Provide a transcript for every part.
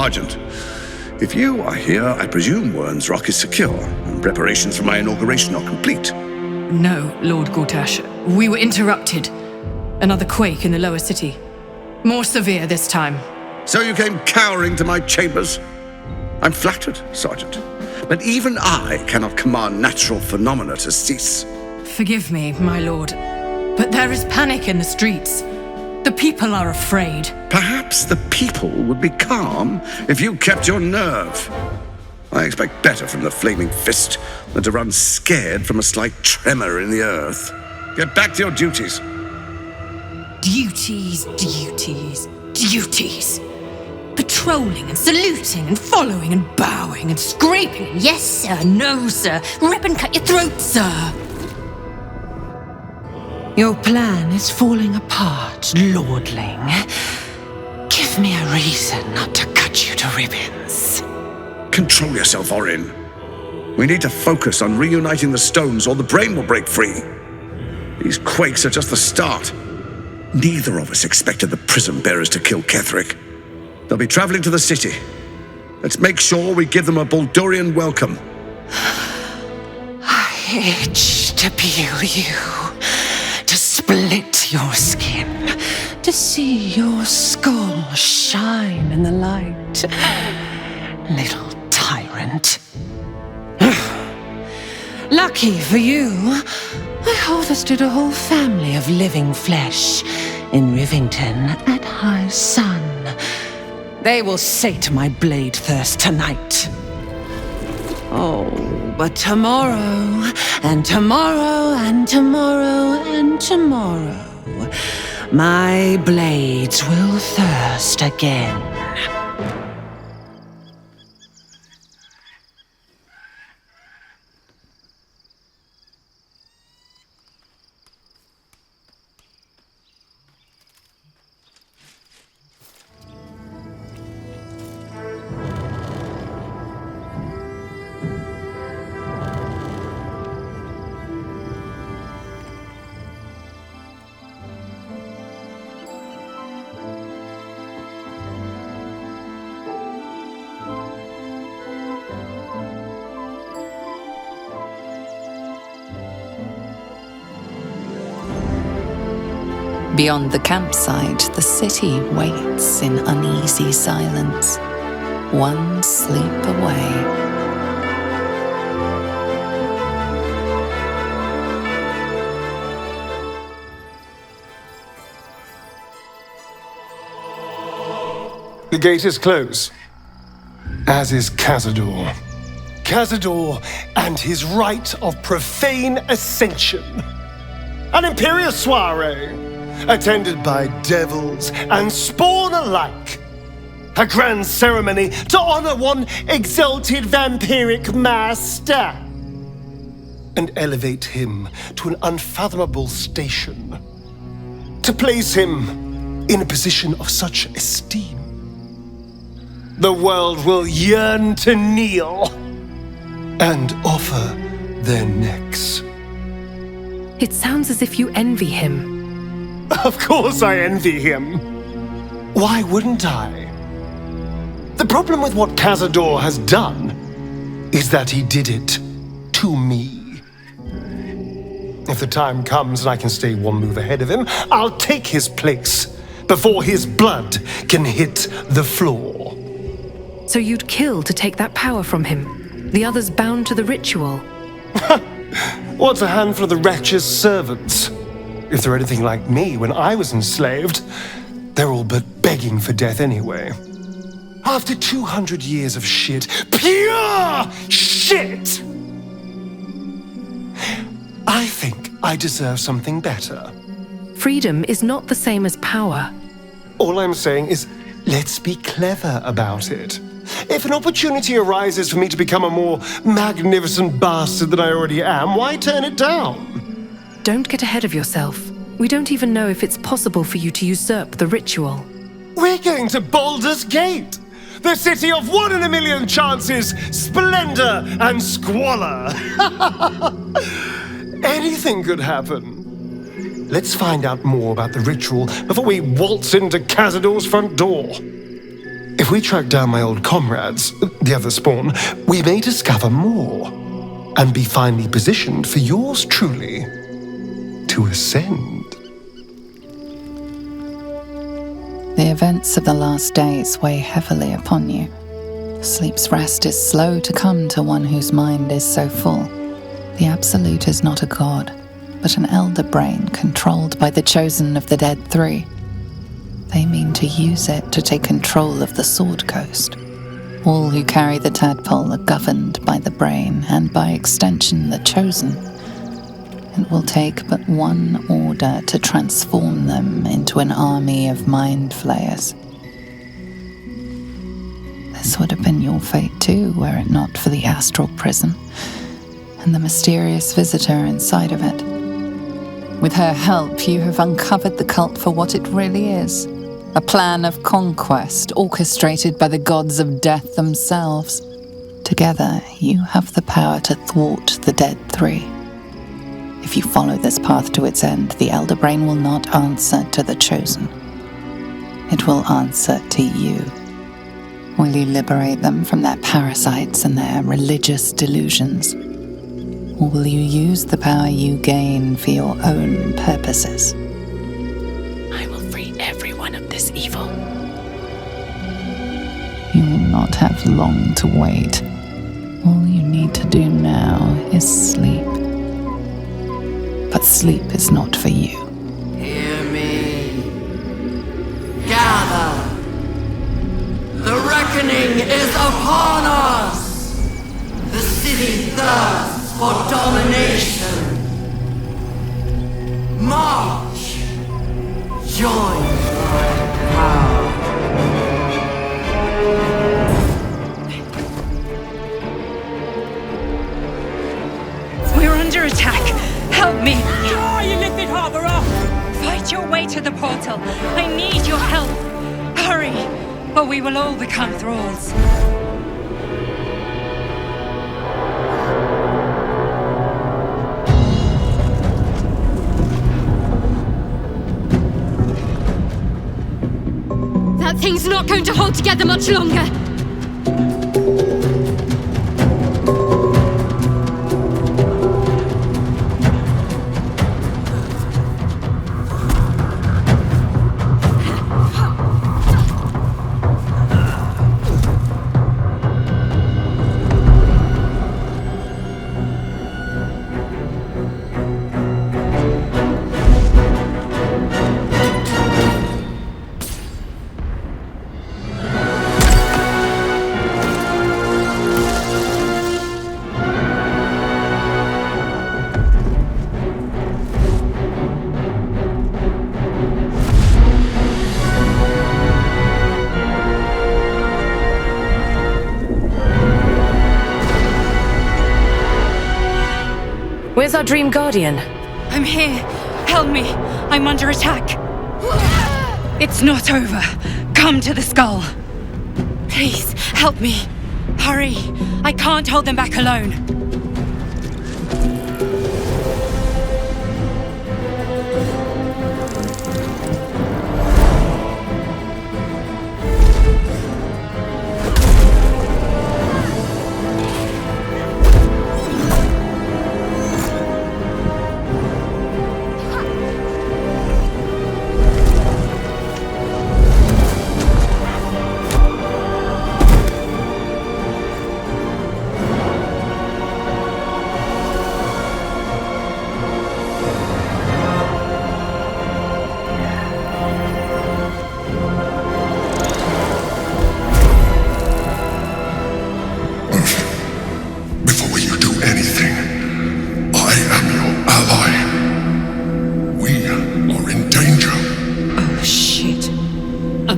Sergeant, if you are here, I presume Wyrm's Rock is secure, and preparations for my inauguration are complete. No, Lord Gortash. We were interrupted. Another quake in the lower city. More severe this time. So you came cowering to my chambers? I'm flattered, Sergeant, but even I cannot command natural phenomena to cease. Forgive me, my lord, but there is panic in the streets. The people are afraid. Perhaps the people would be calm if you kept your nerve. I expect better from the flaming fist than to run scared from a slight tremor in the earth. Get back to your duties. Duties, duties, duties. Patrolling and saluting and following and bowing and scraping. And yes, sir, no, sir. Rip and cut your throat, sir. Your plan is falling apart, lordling. Give me a reason not to cut you to ribbons. Control yourself, Wyrm. We need to focus on reuniting the stones or the brain will break free. These quakes are just the start. Neither of us expected the prism bearers to kill Ketheric. They'll be traveling to the city. Let's make sure we give them a Baldurian welcome. I itch to peel you, to split your skin, to see your skull shine in the light. Little tyrant. Lucky for you, I harvested a whole family of living flesh in Rivington at high sun. They will sate my blade thirst tonight. Oh, but tomorrow, and tomorrow, and tomorrow, and tomorrow, my blades will thirst again. Beyond the campsite, the city waits in uneasy silence, one sleep away. The gate is closed, as is Cazador. Cazador and his rite of profane ascension. An imperial soiree, attended by devils and spawn alike. A grand ceremony to honor one exalted vampiric master and elevate him to an unfathomable station. To place him in a position of such esteem, the world will yearn to kneel and offer their necks. It sounds as if you envy him. Of course I envy him. Why wouldn't I? The problem with what Cazador has done is that he did it to me. If the time comes and I can stay one move ahead of him, I'll take his place before his blood can hit the floor. So you'd kill to take that power from him? The others bound to the ritual? What's a handful of the wretch's servants? If they're anything like me when I was enslaved, they're all but begging for death anyway. After 200 years of shit, pure shit! I think I deserve something better. Freedom is not the same as power. All I'm saying is, let's be clever about it. If an opportunity arises for me to become a more magnificent bastard than I already am, why turn it down? Don't get ahead of yourself. We don't even know if it's possible for you to usurp the ritual. We're going to Baldur's Gate, the city of 1 in a million chances, splendor and squalor. Anything could happen. Let's find out more about the ritual before we waltz into Cazador's front door. If we track down my old comrades, the other spawn, we may discover more and be finely positioned for yours truly to ascend. The events of the last days weigh heavily upon you. Sleep's rest is slow to come to one whose mind is so full. The Absolute is not a god, but an elder brain controlled by the chosen of the Dead Three. They mean to use it to take control of the Sword Coast. All who carry the tadpole are governed by the brain, and by extension the chosen. It will take but one order to transform them into an army of mind flayers. This would have been your fate too, were it not for the astral prison and the mysterious visitor inside of it. With her help, you have uncovered the cult for what it really is. A plan of conquest orchestrated by the gods of death themselves. Together, you have the power to thwart the Dead Three. If you follow this path to its end, the Elder Brain will not answer to the Chosen. It will answer to you. Will you liberate them from their parasites and their religious delusions? Or will you use the power you gain for your own purposes? I will free everyone of this evil. You will not have long to wait. All you need to do now is sleep. But sleep is not for you. Hear me. Gather. The reckoning is upon us. The city thirsts for domination. March. Join my power. We're under attack. Help me! Oh, you lifted Harbour up! Fight your way to the portal. I need your help. Hurry, or we will all become thralls. That thing's not going to hold together much longer. Where's our Dream Guardian? I'm here. Help me. I'm under attack. It's not over. Come to the skull. Please, help me. Hurry. I can't hold them back alone.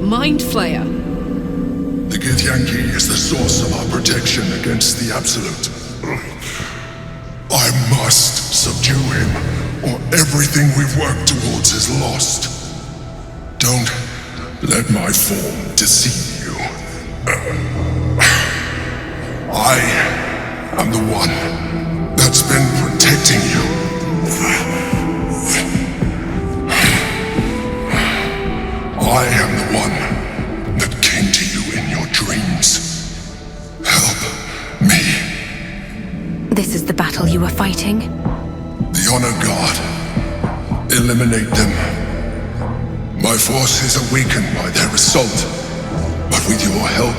Mind Flayer. The githyanki is the source of our protection against the Absolute. I must subdue him, or everything we've worked towards is lost. Don't let my form deceive you. I am the one that's been protecting you. I am the one that came to you in your This is the battle you were fighting? The Honor Guard. Eliminate them. My forces are weakened by their assault, but with your help,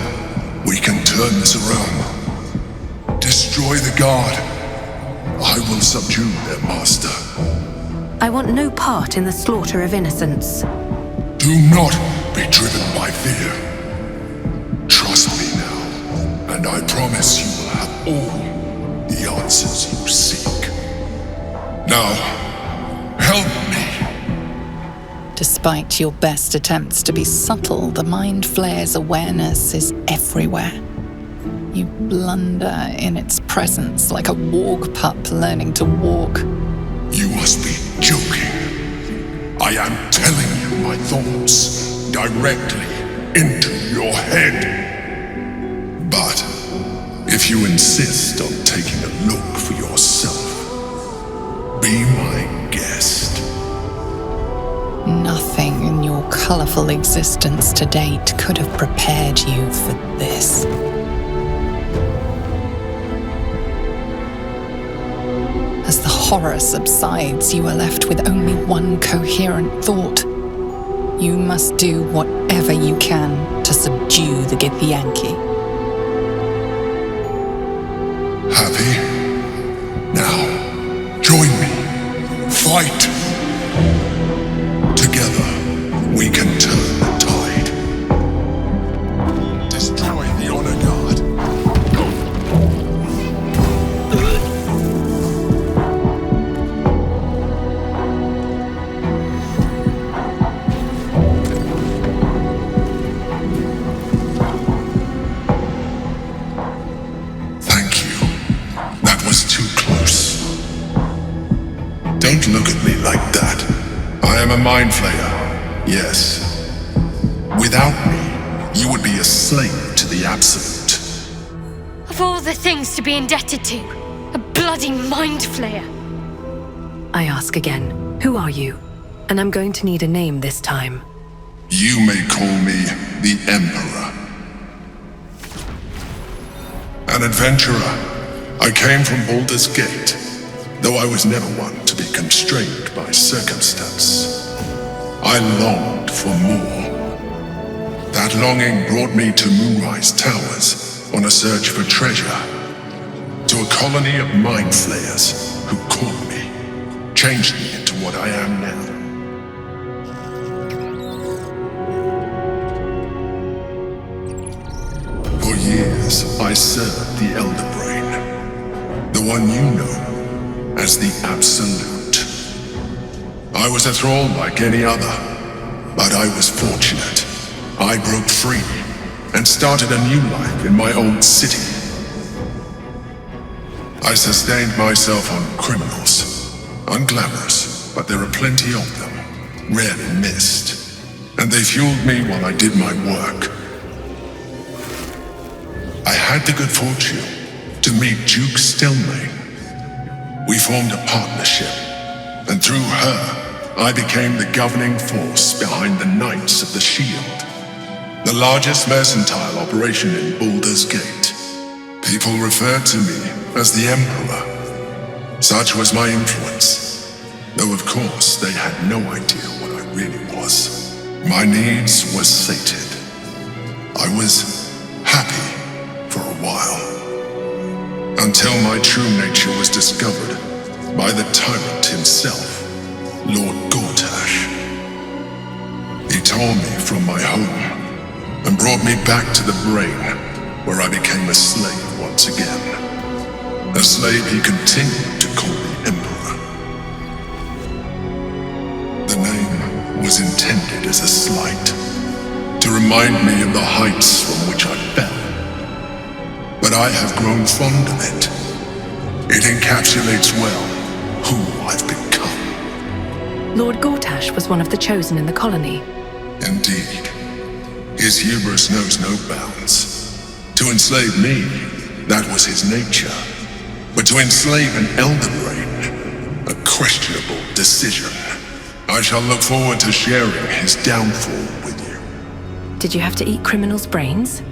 we can turn this around. Destroy the Guard. I will subdue their master. I want no part in the slaughter of innocents. Do not be driven by fear. Trust me now, and I promise you will have all the answers you seek. Now, help me. Despite your best attempts to be subtle, the Mind Flayer's awareness is everywhere. You blunder in its presence like a warg pup learning to walk. You must be joking. I am telling you my thoughts directly into your head. But if you insist on taking a look for yourself, be my guest. Nothing in your colourful existence to date could have prepared you for this. As the horror subsides, you are left with only one coherent thought. You must do whatever you can to subdue the githyanki. Happy? Now, join me. Fight! Together, we can turn the tide. Destroy the Honor Guard. Thank you. That was too close. Don't look at me like that. I am a Mind Flayer, yes. Without me, you would be a slave to the Absolute. Of all the things to be indebted to, a bloody mind flayer. I ask again, who are you? And I'm going to need a name this time. You may call me the Emperor. An adventurer. I came from Baldur's Gate, though I was never one to be constrained by circumstance. I longed for more. That longing brought me to Moonrise Towers on a search for treasure, to a colony of Mind Flayers who caught me, changed me into what I am now. For years, I served the Elder Brain, the one you know as the Absolute. I was a thrall like any other, but I was fortunate. I broke free and started a new life in my old city. I sustained myself on criminals, unglamorous, but there are plenty of them, rarely missed, and they fueled me while I did my work. I had the good fortune to meet Duke Stelmane. We formed a partnership, and through her, I became the governing force behind the Knights of the Shield, the largest mercantile operation in Baldur's Gate. People referred to me as the Emperor. Such was my influence, though of course they had no idea what I really was. My needs were sated. I was happy for a while, until my true nature was discovered by the tyrant himself, Lord Gortash. He tore me from my home and brought me back to the Brain, where I became a slave once again. A slave he continued to call the Emperor. The name was intended as a slight, to remind me of the heights from which I fell. But I have grown fond of it. It encapsulates well who I've become. Lord Gortash was one of the chosen in the colony. Indeed. His hubris knows no bounds. To enslave me, that was his nature. But to enslave an Elder Brain, a questionable decision. I shall look forward to sharing his downfall with you. Did you have to eat criminals' brains?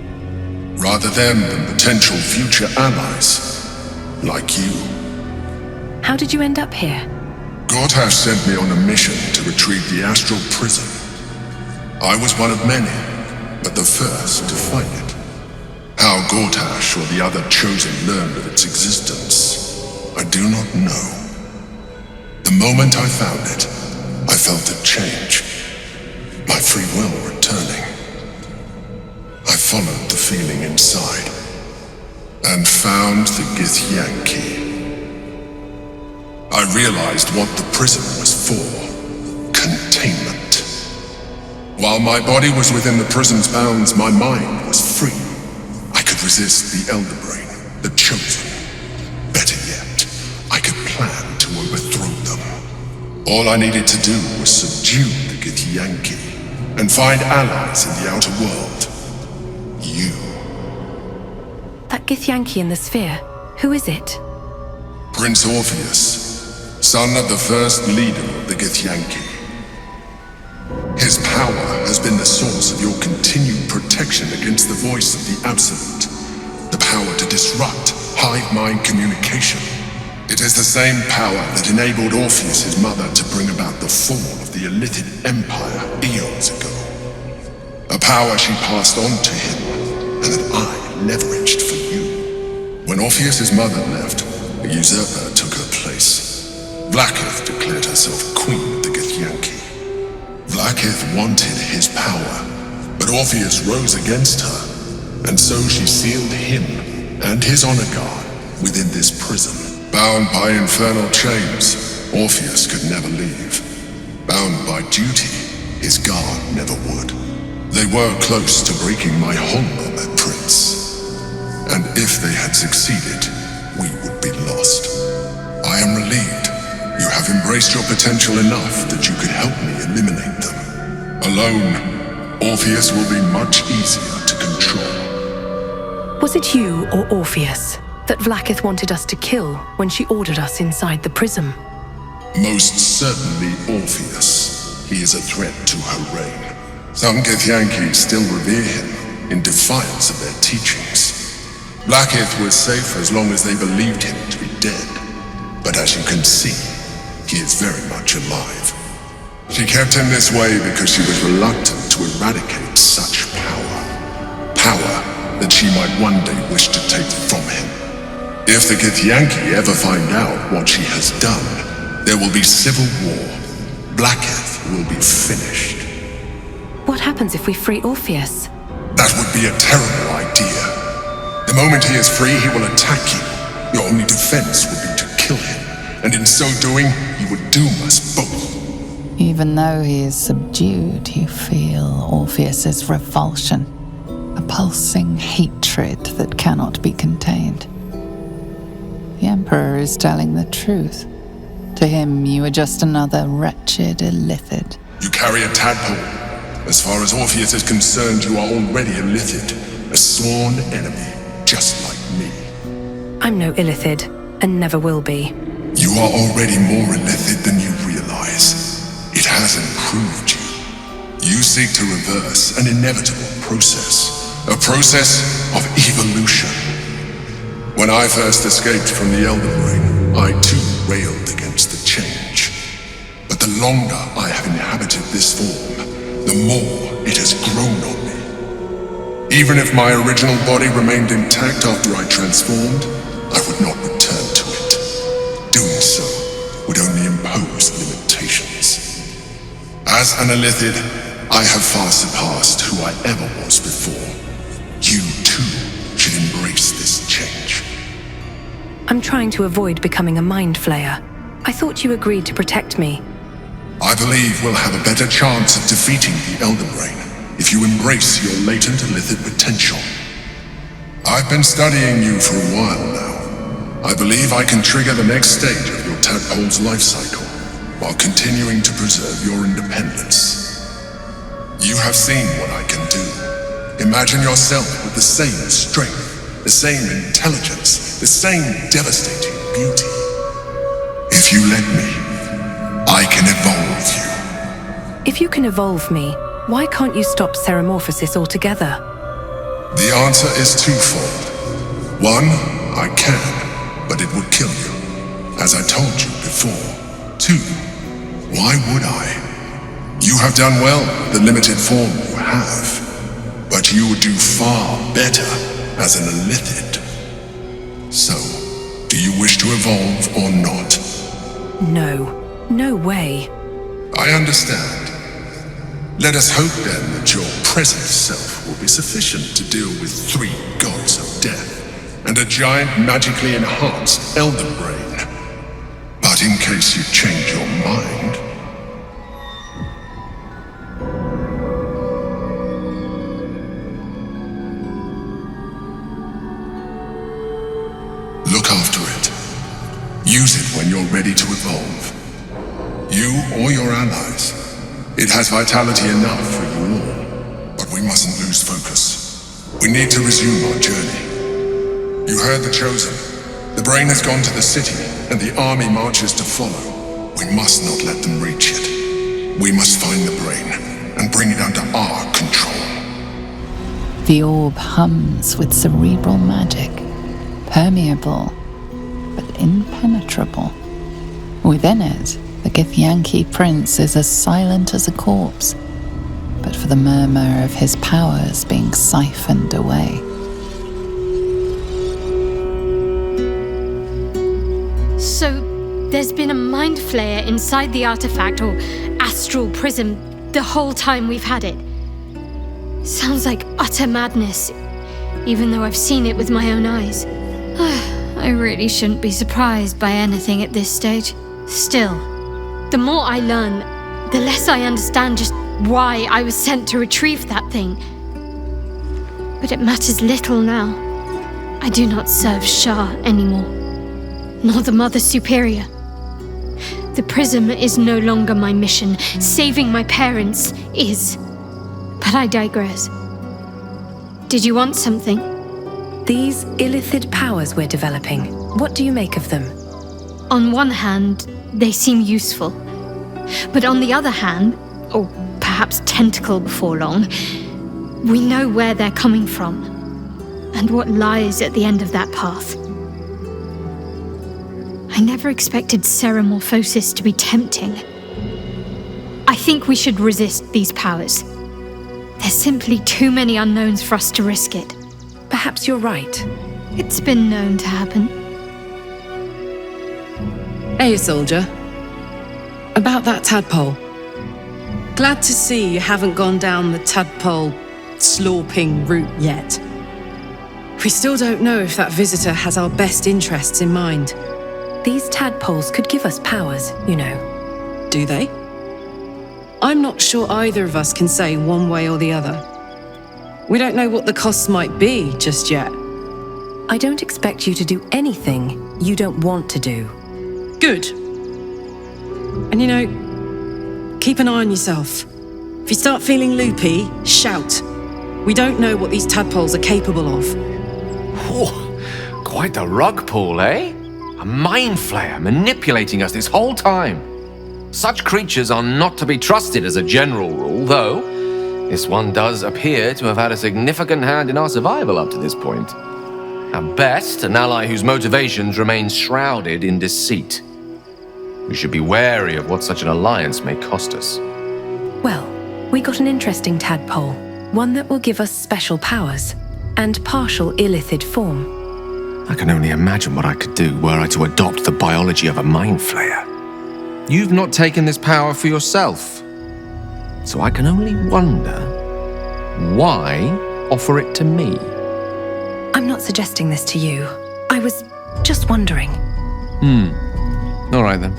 Rather them than potential future allies. like you. How did you end up here? Gortash sent me on a mission to retrieve the astral prism. I was one of many, but the first to find it. How Gortash or the other chosen learned of its existence, I do not know. The moment I found it, I felt it change. My free will returning. I followed the feeling inside and found the githyanki. I realized what the prism was for. Containment. While my body was within the prism's bounds, my mind was free. I could resist the Elder Brain, the Chosen. Better yet, I could plan to overthrow them. All I needed to do was subdue the githyanki and find allies in the outer world. You. That githyanki in the sphere, who is it? Prince Orpheus, son of the first leader of the githyanki. His power has been the source of your continued protection against the voice of the Absolute. The power to disrupt hive mind communication. It is the same power that enabled Orpheus's mother to bring about the fall of the Illithid Empire eons ago. A power she passed on to him, and that I leveraged for you. When Orpheus's mother left, a usurper took her place. Blackith declared herself queen of the githyanki. Blackith wanted his power, but Orpheus rose against her, and so she sealed him and his honor guard within this prison. Bound by infernal chains, Orpheus could never leave. Bound by duty, his guard never would. They were close to breaking my hold on that prince. And if they had succeeded, we would be lost. I am relieved. You have embraced your potential enough that you could help me eliminate them. Alone, Orpheus will be much easier to control. Was it you or Orpheus that Vlaakith wanted us to kill when she ordered us inside the prism? Most certainly Orpheus. He is a threat to her reign. Some githyanki still revere him in defiance of their teachings. Blackith was safe as long as they believed him to be dead. But as you can see, he is very much alive. She kept him this way because she was reluctant to eradicate such power. Power that she might one day wish to take from him. If the githyanki ever find out what she has done, there will be civil war. Blackith will be finished. What happens if we free Orpheus? That would be a terrible idea. The moment he is free, he will attack you. Your only defense would be to kill him, and in so doing, he would doom us both. Even though he is subdued, you feel Orpheus's revulsion, a pulsing hatred that cannot be contained. The Emperor is telling the truth. To him, you are just another wretched Illithid. You carry a tadpole. As far as Orpheus is concerned, you are already Illithid, a sworn enemy, just like me. I'm no Illithid, and never will be. You are already more Illithid than you realize. It has improved you. You seek to reverse an inevitable process, a process of evolution. When I first escaped from the Elder Brain, I too railed against the change. But the longer I have inhabited this form, the more it has grown on me. Even if my original body remained intact after I transformed, I would not return to it. Doing so would only impose limitations. As an Illithid, I have far surpassed who I ever was before. You too should embrace this change. I'm trying to avoid becoming a mind flayer. I thought you agreed to protect me. I believe we'll have a better chance of defeating the Elder Brain if you embrace your latent Illithid potential. I've been studying you for a while now. I believe I can trigger the next stage of your tadpole's life cycle while continuing to preserve your independence. You have seen what I can do. Imagine yourself with the same strength, the same intelligence, the same devastating beauty. If you let me, I can evolve you. If you can evolve me, why can't you stop Ceramorphosis altogether? The answer is twofold. One, I can. but it would kill you, as I told you before. 2. Why would I? You have done well with the limited form you have, but you would do far better as an illithid. So, do you wish to evolve or not? No way. I understand. Let us hope then that your present self will be sufficient to deal with 3 gods of death and a giant magically enhanced elder brain. But in case you change your mind... Look after it. Use it when you're ready to evolve. You or your allies. It has vitality enough for you all. But we mustn't lose focus. We need to resume our journey. You heard the Chosen. The brain has gone to the city, and the army marches to follow. We must not let them reach it. We must find the brain, and bring it under our control. The orb hums with cerebral magic, permeable, but impenetrable. Within it, the Githyanki prince is as silent as a corpse, but for the murmur of his powers being siphoned away. So, there's been a mind flayer inside the artifact or astral prism the whole time we've had it. Sounds like utter madness, even though I've seen it with my own eyes. I really shouldn't be surprised by anything at this stage. Still, the more I learn, the less I understand just why I was sent to retrieve that thing. But it matters little now. I do not serve Shah anymore, nor the Mother Superior. The prism is no longer my mission. Saving my parents is. But I digress. Did you want something? These illithid powers we're developing, what do you make of them? On one hand, they seem useful. But on the other hand, or perhaps tentacle before long, we know where they're coming from, and what lies at the end of that path. I never expected ceremorphosis to be tempting. I think we should resist these powers. There's simply too many unknowns for us to risk it. Perhaps you're right. It's been known to happen. Hey, soldier. About that tadpole. Glad to see you haven't gone down the tadpole slorping route yet. We still don't know if that visitor has our best interests in mind. These tadpoles could give us powers, you know. Do they? I'm not sure either of us can say one way or the other. We don't know what the costs might be just yet. I don't expect you to do anything you don't want to do. Good. And you know, keep an eye on yourself. If you start feeling loopy, shout. We don't know what these tadpoles are capable of. Oh, quite the rug pull, eh? A mind flayer manipulating us this whole time. Such creatures are not to be trusted as a general rule, though this one does appear to have had a significant hand in our survival up to this point. At best, an ally whose motivations remain shrouded in deceit. We should be wary of what such an alliance may cost us. Well, we got an interesting tadpole, one that will give us special powers, and partial illithid form. I can only imagine what I could do were I to adopt the biology of a mind flayer. You've not taken this power for yourself, so I can only wonder, why offer it to me? I'm not suggesting this to you. I was just wondering. All right then.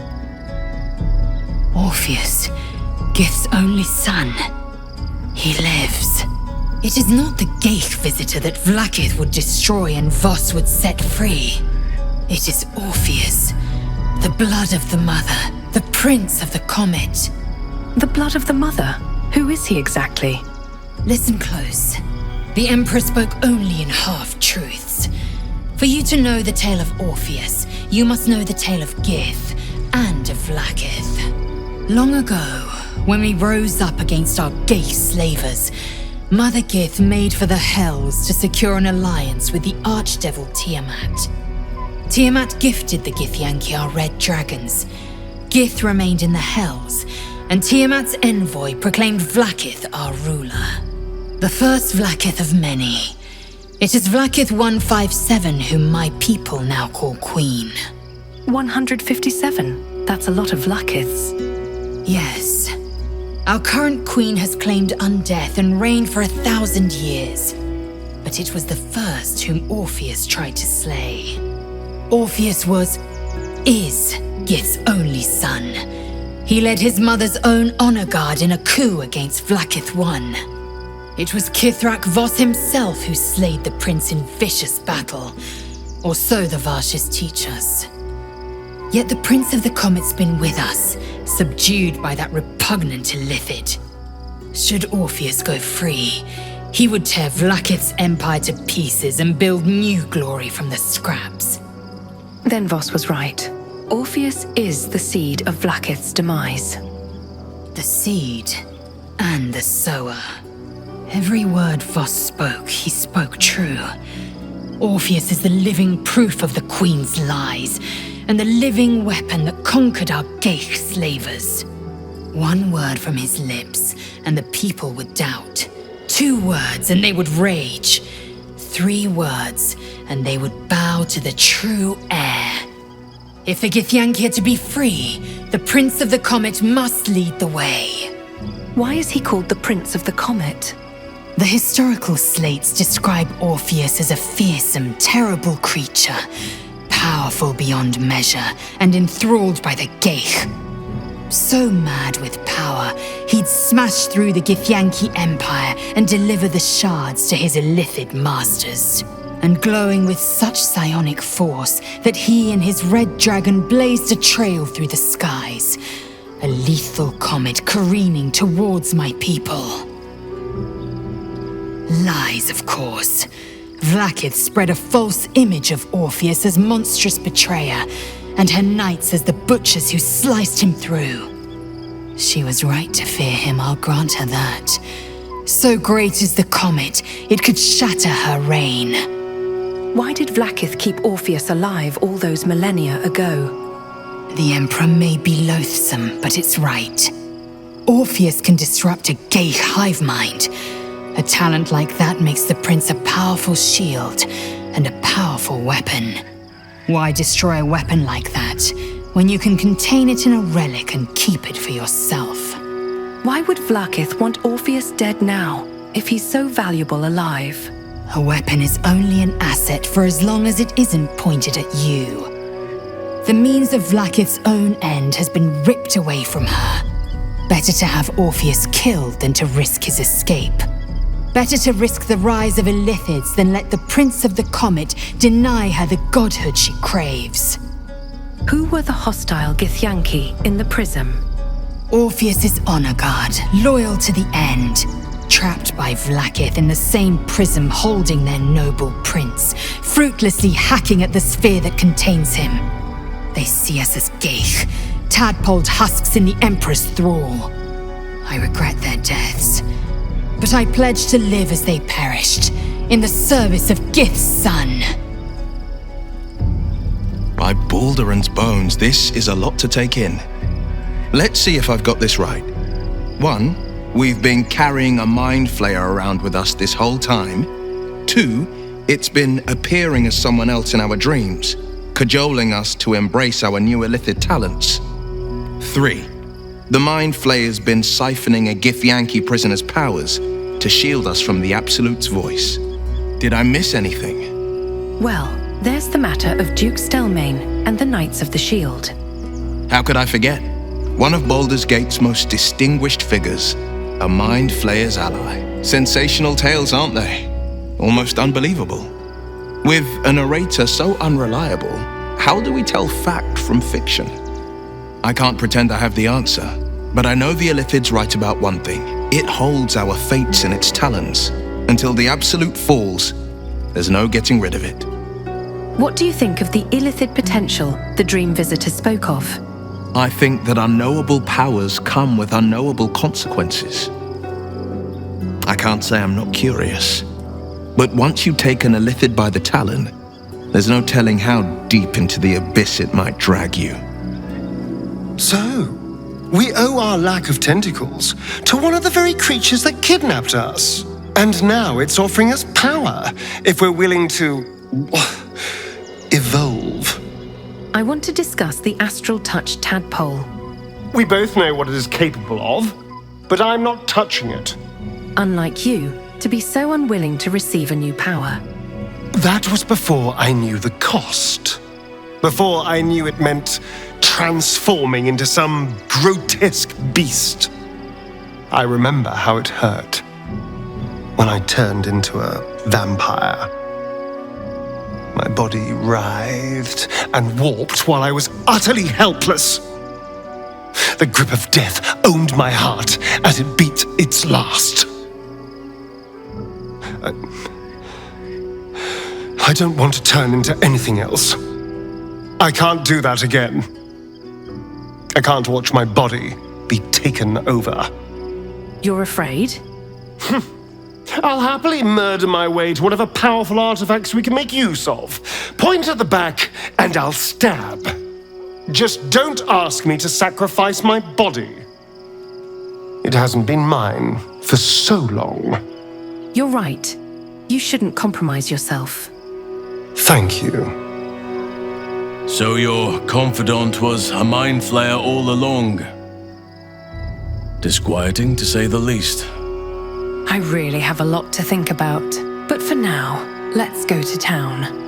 Orpheus, Gith's only son. He lives. It is not the Geich visitor that Vlaakith would destroy and Voss would set free. It is Orpheus, the blood of the mother, the prince of the comet. The blood of the mother? Who is he exactly? Listen close. The Emperor spoke only in half-truths. For you to know the tale of Orpheus, you must know the tale of Gith and of Vlaakith. Long ago, when we rose up against our Geich slavers, Mother Gith made for the Hells to secure an alliance with the archdevil Tiamat. Tiamat gifted the githyanki our red dragons. Gith remained in the Hells, and Tiamat's envoy proclaimed Vlaakith our ruler. The first Vlaakith of many. It is Vlaakith 157 whom my people now call Queen. 157? That's a lot of Vlaakiths. Yes. Our current queen has claimed undeath and reigned for 1,000 years. But it was the first whom Orpheus tried to slay. Orpheus is Gith's only son. He led his mother's own honor guard in a coup against Vlaakith I. It was Kithrak Voss himself who slayed the prince in vicious battle, or so the Varshas teach us. Yet the Prince of the Comet's been with us, subdued by that repugnant Illithid. Should Orpheus go free, he would tear Vlaakith's empire to pieces and build new glory from the scraps. Then Voss was right. Orpheus is the seed of Vlaakith's demise. The seed and the sower. Every word Voss spoke, he spoke true. Orpheus is the living proof of the Queen's lies, and the living weapon that conquered our Geich slavers. One word from his lips, and the people would doubt. 2 words, and they would rage. 3 words, and they would bow to the true heir. If the Githyanki are to be free, the Prince of the Comet must lead the way. Why is he called the Prince of the Comet? The historical slates describe Orpheus as a fearsome, terrible creature, powerful beyond measure and enthralled by the Geich. So mad with power, he'd smash through the Githyanki Empire and deliver the shards to his Illithid masters. And glowing with such psionic force that he and his red dragon blazed a trail through the skies. A lethal comet careening towards my people. Lies, of course. Vlaakith spread a false image of Orpheus as monstrous betrayer, and her knights as the butchers who sliced him through. She was right to fear him, I'll grant her that. So great is the comet, it could shatter her reign. Why did Vlaakith keep Orpheus alive all those millennia ago? The Emperor may be loathsome, but it's right. Orpheus can disrupt a Geich hive mind. A talent like that makes the prince a powerful shield and a powerful weapon. Why destroy a weapon like that when you can contain it in a relic and keep it for yourself? Why would Vlaakith want Orpheus dead now, if he's so valuable alive? A weapon is only an asset for as long as it isn't pointed at you. The means of Vlaakith's own end has been ripped away from her. Better to have Orpheus killed than to risk his escape. Better to risk the rise of Illithids than let the Prince of the Comet deny her the godhood she craves. Who were the hostile Githyanki in the prism? Orpheus's honor guard, loyal to the end. Trapped by Vlaakith in the same prism holding their noble prince, fruitlessly hacking at the sphere that contains him. They see us as Geich, tadpoled husks in the Emperor's thrall. I regret their deaths, but I pledge to live as they perished, in the service of Gith's son. By Balduran's bones, this is a lot to take in. Let's see if I've got this right. 1, we've been carrying a mind flayer around with us this whole time. 2, it's been appearing as someone else in our dreams, cajoling us to embrace our new Illithid talents. 3, the mind flayer's been siphoning a Githyanki prisoner's powers to shield us from the Absolute's voice. Did I miss anything? Well, there's the matter of Duke Stelmane and the Knights of the Shield. How could I forget? One of Baldur's Gate's most distinguished figures, a mind flayer's ally. Sensational tales, aren't they? Almost unbelievable. With a narrator so unreliable, how do we tell fact from fiction? I can't pretend I have the answer, but I know the Illithid's right about one thing. It holds our fates in its talons. Until the Absolute falls, there's no getting rid of it. What do you think of the Illithid potential the Dream Visitor spoke of? I think that unknowable powers come with unknowable consequences. I can't say I'm not curious, but once you take an Illithid by the talon, There's no telling how deep into the abyss it might drag you. So, we owe our lack of tentacles to one of the very creatures that kidnapped us. And now it's offering us power if we're willing to evolve. I want to discuss the astral touch tadpole. We both know what it is capable of, but I'm not touching it. Unlike you, to be so unwilling to receive a new power. That was before I knew the cost. Before I knew it meant transforming into some grotesque beast. I remember how it hurt when I turned into a vampire. My body writhed and warped while I was utterly helpless. The grip of death owned my heart as it beat its last. I don't want to turn into anything else. I can't do that again. I can't watch my body be taken over. You're afraid? I'll happily murder my way to whatever powerful artifacts we can make use of. Point at the back, and I'll stab. Just don't ask me to sacrifice my body. It hasn't been mine for so long. You're right. You shouldn't compromise yourself. Thank you. So your confidant was a mind flayer all along. Disquieting, to say the least. I really have a lot to think about. But for now, let's go to town.